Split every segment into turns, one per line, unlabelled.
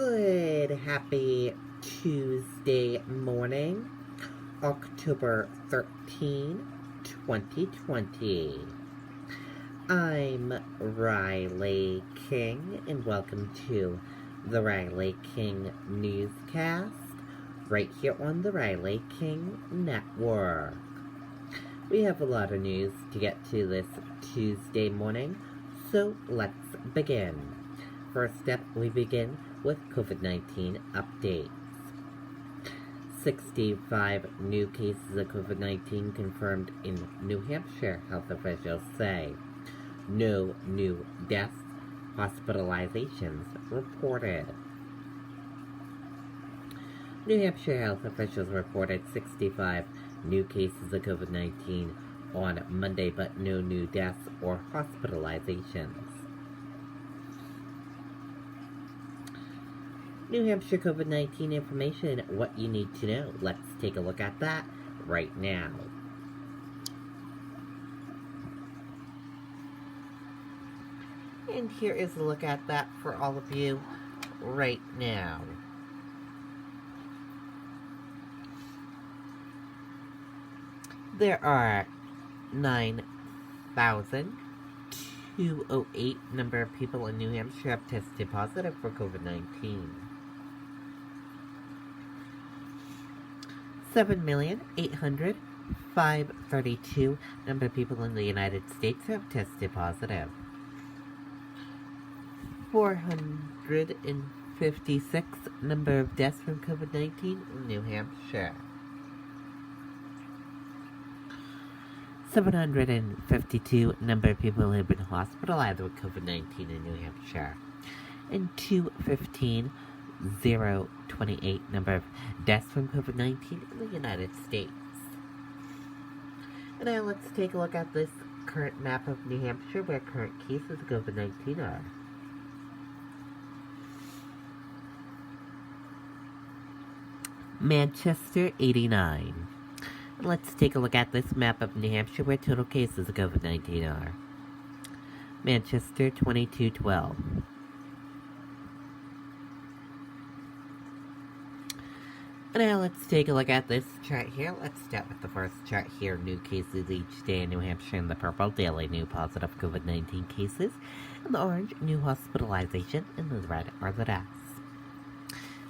Good, happy Tuesday morning, October 13, 2020. I'm Riley King, and welcome to the Riley King Newscast, right here on the Riley King Network. We have a lot of news to get to this Tuesday morning, so let's begin. First up, we begin with COVID-19 updates. 65 new cases of COVID-19 confirmed in New Hampshire, health officials say. No new deaths, hospitalizations reported. New Hampshire health officials reported 65 new cases of COVID-19 on Monday, but no new deaths or hospitalizations. New Hampshire COVID-19 information, what you need to know. Let's take a look at that right now. And here is a look at that for all of you right now. There are 9,208 number of people in New Hampshire have tested positive for COVID-19. 7,800,532 number of people in the United States have tested positive. 456 number of deaths from COVID-19 in New Hampshire. 752 number of people who have been hospitalized with COVID-19 in New Hampshire. And 215,028 number of deaths from COVID-19 in the United States. And now let's take a look at this current map of New Hampshire where current cases of COVID-19 are. Manchester, 89. And let's take a look at this map of New Hampshire where total cases of COVID-19 are. Manchester, 2212. And now let's take a look at this chart here. Let's start with the first chart here. New cases each day in New Hampshire in the purple. Daily new positive COVID-19 cases. In the orange, new hospitalization. And the red are the deaths.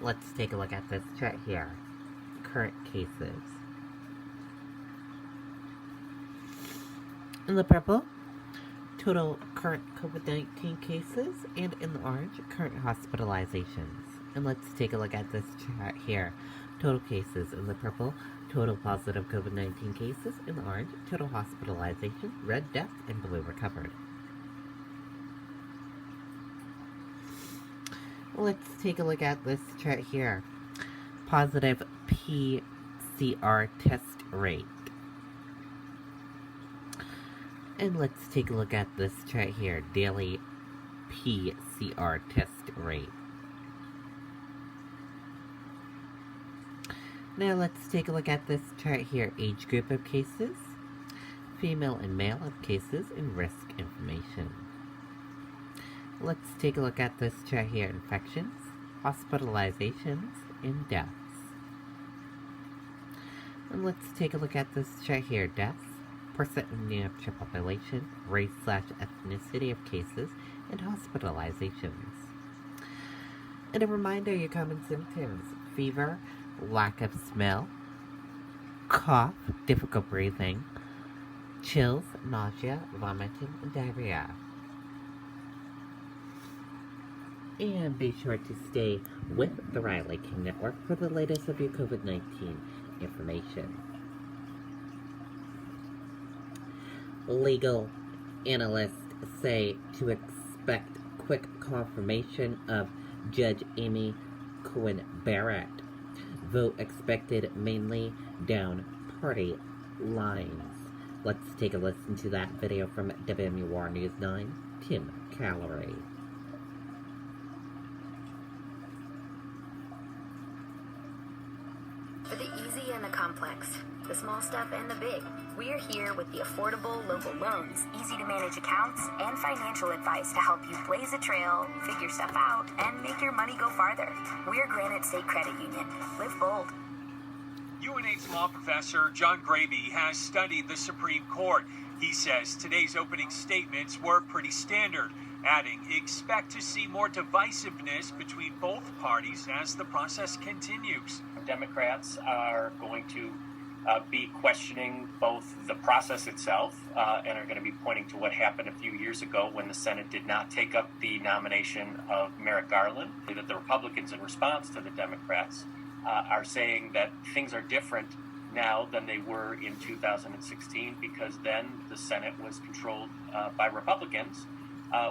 Let's take a look at this chart here. Current cases. In the purple, total current COVID-19 cases. And in the orange, current hospitalizations. And let's take a look at this chart here. Total cases in the purple, total positive COVID-19 cases. In the orange, total hospitalization, red deaths, and blue recovered. Let's take a look at this chart here. Positive PCR test rate. And let's take a look at this chart here. Daily PCR test rate. Now let's take a look at this chart here. Age group of cases, female and male of cases, and risk information. Let's take a look at this chart here. Infections, hospitalizations, and deaths. And let's take a look at this chart here. Deaths, percent of New Hampshire population, race/ethnicity of cases, and hospitalizations. And a reminder, your common symptoms: fever, lack of smell, cough, difficult breathing, chills, nausea, vomiting, and diarrhea. And be sure to stay with the Riley King Network for the latest of your COVID-19 information. Legal analysts say to expect quick confirmation of Judge Amy Cohen Barrett. Vote expected mainly down party lines. Let's take a listen to that video from WMUR News 9, Tim Callery.
For the easy and the complex, the small stuff and the big. We're here with the affordable local loans, easy to manage accounts, and financial advice to help you blaze a trail, figure stuff out, and make your money go farther. We're Granite State Credit Union. Live bold.
UNH's law professor John Gravy has studied the Supreme Court. He says today's opening statements were pretty standard, adding, expect to see more divisiveness between both parties as the process continues.
Democrats are going to be questioning both the process itself and are going to be pointing to what happened a few years ago when the Senate did not take up the nomination of Merrick Garland. That the Republicans, in response to the Democrats, are saying that things are different now than they were in 2016 because then the Senate was controlled by Republicans,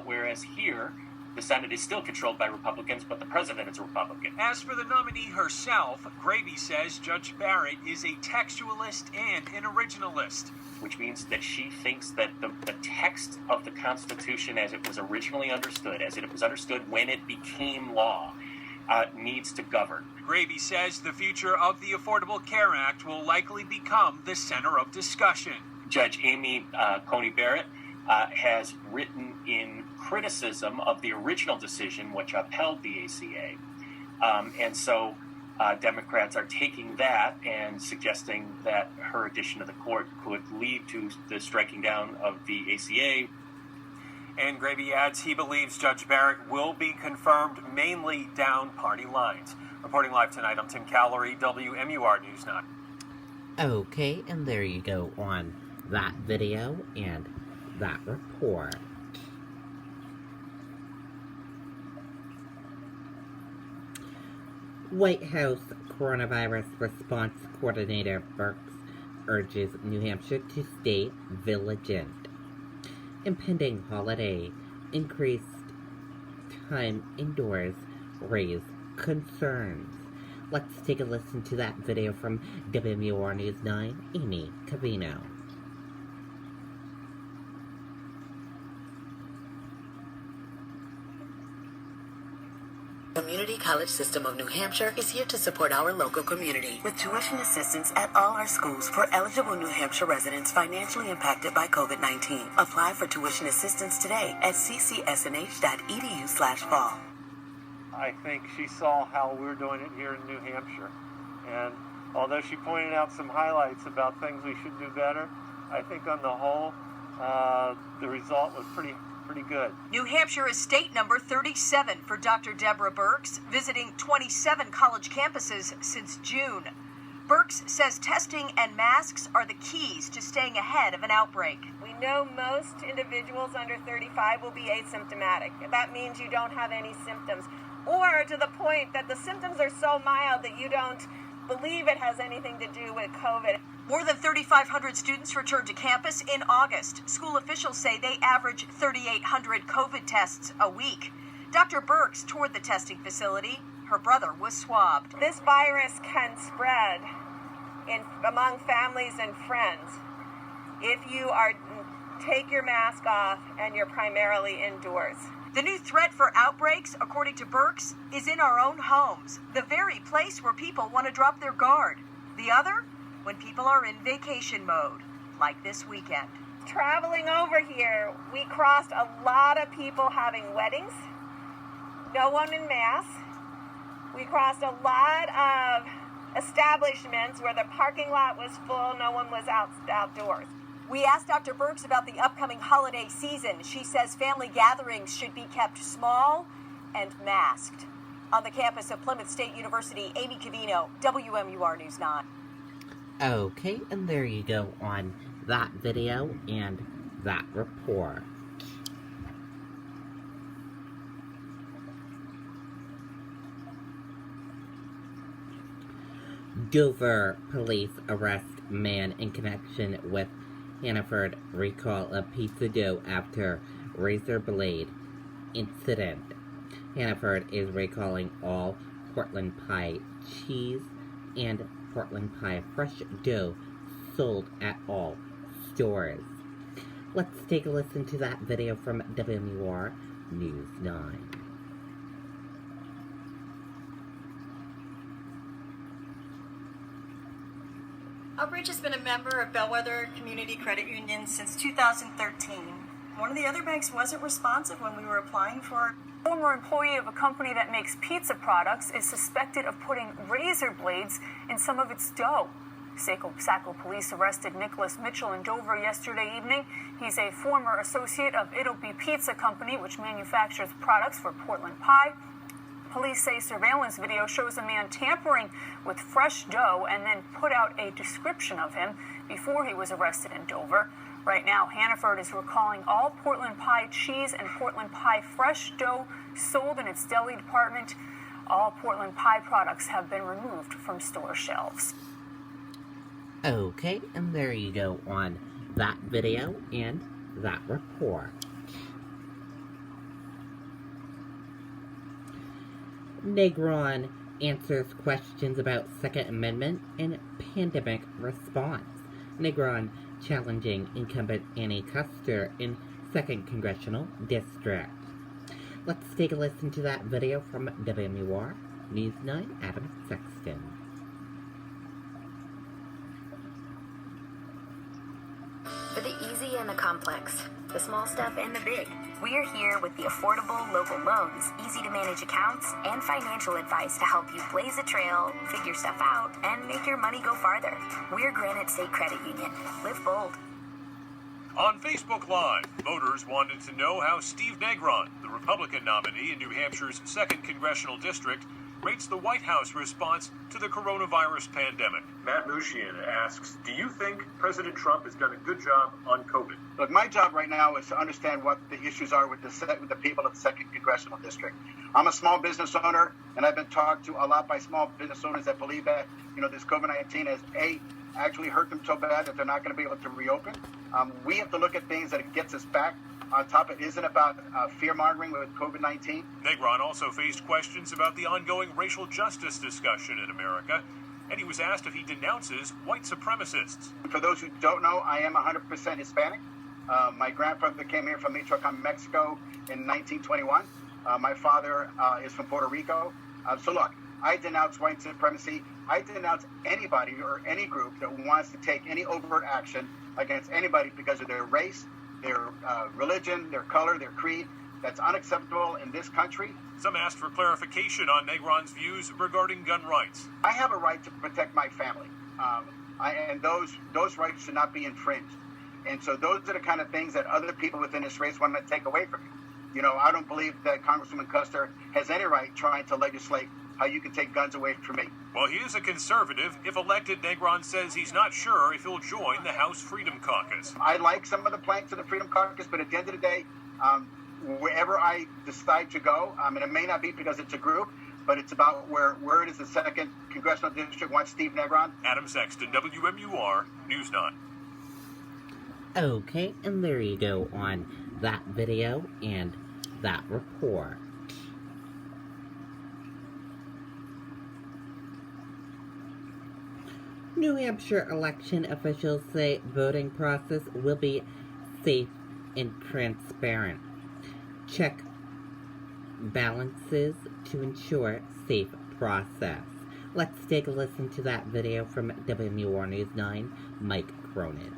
whereas here the Senate is still controlled by Republicans, but the president is a Republican.
As for the nominee herself, Gravy says Judge Barrett is a textualist and an originalist.
Which means that she thinks that the text of the Constitution as it was originally understood, as it was understood when it became law, needs to govern.
Gravy says the future of the Affordable Care Act will likely become the center of discussion.
Judge Amy Coney Barrett has written in criticism of the original decision which upheld the ACA. And so Democrats are taking that and suggesting that her addition to the court could lead to the striking down of the ACA.
And Gravy adds he believes Judge Barrett will be confirmed mainly down party lines. Reporting live tonight, I'm Tim Callery, WMUR News 9.
Okay, and there you go on that video and that report. White House Coronavirus Response Coordinator Burks urges New Hampshire to stay vigilant. Impending holiday, increased time indoors raise concerns. Let's take a listen to that video from WMUR News 9, Amy Cavino.
Community College System of New Hampshire is here to support our local community with tuition assistance at all our schools for eligible New Hampshire residents financially impacted by COVID-19. Apply for tuition assistance today at ccsnh.edu/fall.
I think she saw how we're doing it here in New Hampshire. And although she pointed out some highlights about things we should do better, I think on the whole, the result was pretty good.
New Hampshire is state number 37 for Dr. Deborah Burks, visiting 27 college campuses since June. Burks says testing and masks are the keys to staying ahead of an outbreak.
We know most individuals under 35 will be asymptomatic. That means you don't have any symptoms, or to the point that the symptoms are so mild that you don't believe it has anything to do with COVID.
More than 3,500 students returned to campus in August. School officials say they average 3,800 COVID tests a week. Dr. Burks toured the testing facility. Her brother was swabbed.
This virus can spread among families and friends if you take your mask off and you're primarily indoors.
The new threat for outbreaks, according to Burks, is in our own homes, the very place where people want to drop their guard. The other, when people are in vacation mode, like this weekend.
Traveling over here, we crossed a lot of people having weddings, no one in mass. We crossed a lot of establishments where the parking lot was full, no one was outdoors.
We asked Dr. Burks about the upcoming holiday season. She says family gatherings should be kept small and masked. On the campus of Plymouth State University, Amy Cavino, WMUR News 9.
Okay, and there you go on that video and that report. Dover police arrest man in connection with Hannaford recall of pizza dough after razor blade incident. Hannaford is recalling all Portland pie cheese and Portland pie fresh dough sold at all stores. Let's take a listen to that video from WMUR News 9.
Outreach has been a member of Bellwether Community Credit Union since 2013. One of the other banks wasn't responsive when we were applying for.
A former employee of a company that makes pizza products is suspected of putting razor blades in some of its dough. Saco police arrested Nicholas Mitchell in Dover yesterday evening. He's a former associate of It'll Be Pizza Company, which manufactures products for Portland Pie. Police say surveillance video shows a man tampering with fresh dough and then put out a description of him before he was arrested in Dover. Right now, Hannaford is recalling all Portland Pie cheese and Portland Pie fresh dough sold in its deli department. All Portland Pie products have been removed from store shelves.
Okay, and there you go on that video and that report. Negron answers questions about Second Amendment and pandemic response. Negron challenging incumbent Annie Custer in 2nd Congressional District. Let's take a listen to that video from WMUR News 9, Adam Sexton.
For the easy and the complex, the small stuff and the big, we're here with the affordable local loans, easy to manage accounts, and financial advice to help you blaze a trail, figure stuff out, and make your money go farther. We're Granite State Credit Union. Live bold.
On Facebook Live, voters wanted to know how Steve Negron, the Republican nominee in New Hampshire's 2nd Congressional District, rates the White House response to the coronavirus pandemic.
Matt Mushian asks, do you think President Trump has done a good job on COVID?
Look, my job right now is to understand what the issues are with the people of the 2nd Congressional District. I'm a small business owner, and I've been talked to a lot by small business owners that believe that, this COVID-19 has, actually hurt them so bad that they're not going to be able to reopen. We have to look at things that it gets us back on top. It isn't about fear-mongering with COVID-19.
Negron also faced questions about the ongoing racial justice discussion in America, and he was asked if he denounces white supremacists.
For those who don't know, I am 100% Hispanic. My grandfather came here from Michoacan, Mexico in 1921. My father is from Puerto Rico. So look, I denounce white supremacy. I denounce anybody or any group that wants to take any overt action against anybody because of their race, their religion, their color, their creed. That's unacceptable in this country.
Some asked for clarification on Negron's views regarding gun rights.
I have a right to protect my family, and those rights should not be infringed. And so those are the kind of things that other people within this race want to take away from you. I don't believe that Congresswoman Custer has any right trying to legislate how you can take guns away from me.
Well, he is a conservative. If elected, Negron says he's not sure if he'll join the House Freedom Caucus.
I like some of the planks of the Freedom Caucus, but at the end of the day, wherever I decide to go, and it may not be because it's a group, but it's about where it is the 2nd Congressional District wants Steve Negron.
Adam Sexton, WMUR, News 9.
Okay, and there you go on that video and that report. New Hampshire election officials say voting process will be safe and transparent. Check balances to ensure safe process. Let's take a listen to that video from WMUR News 9, Mike Cronin.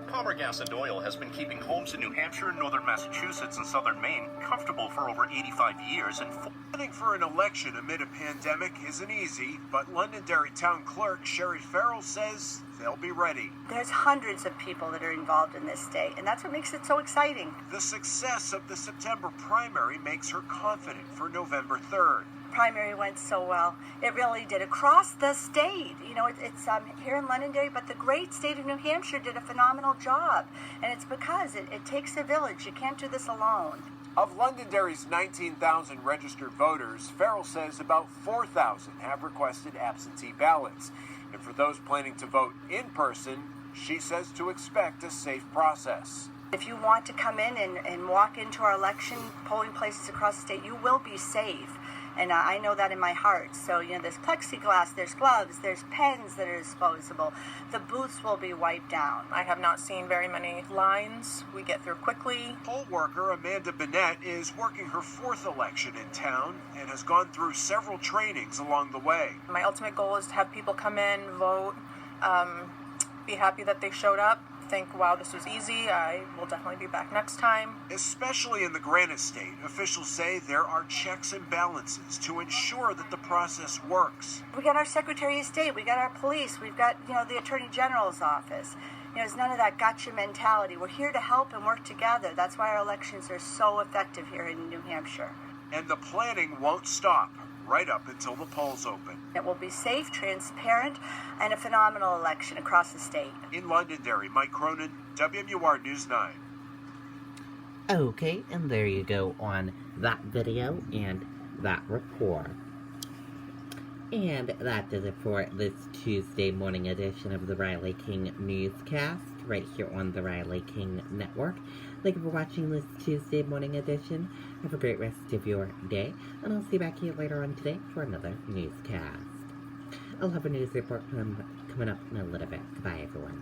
Palmer Gas and Oil has been keeping homes in New Hampshire, northern Massachusetts, and southern Maine comfortable for over 85 years. And
running for an election amid a pandemic isn't easy, but Londonderry Town Clerk Sherry Farrell says they'll be ready.
There's hundreds of people that are involved in this state, and that's what makes it so exciting.
The success of the September primary makes her confident for November 3rd.
Primary went so well. It really did. Across the state. It's here in Londonderry, but the great state of New Hampshire did a phenomenal job. And it's because it takes a village. You can't do this alone.
Of Londonderry's 19,000 registered voters, Farrell says about 4,000 have requested absentee ballots. And for those planning to vote in person, she says to expect a safe process.
If you want to come in and walk into our election polling places across the state, you will be safe. And I know that in my heart. So, there's plexiglass, there's gloves, there's pens that are disposable. The booths will be wiped down.
I have not seen very many lines. We get through quickly.
Poll worker Amanda Bennett is working her 4th election in town and has gone through several trainings along the way.
My ultimate goal is to have people come in, vote, be happy that they showed up, think, wow, this was easy, I will definitely be back next time.
Especially in the Granite State, officials say there are checks and balances to ensure that the process works.
We got our Secretary of State, we got our police, we've got, the Attorney General's office. There's none of that gotcha mentality. We're here to help and work together. That's why our elections are so effective here in New Hampshire.
And the planning won't stop right up until the polls open.
It will be safe, transparent, and a phenomenal election across the state.
In Londonderry, Mike Cronin, WMUR News 9.
Okay, and there you go on that video and that report. And that does it for this Tuesday morning edition of the Riley King Newscast, right here on the Riley King Network. Thank you for watching this Tuesday morning edition. Have a great rest of your day, and I'll see you back here later on today for another newscast. I'll have a news report coming up in a little bit. Goodbye, everyone.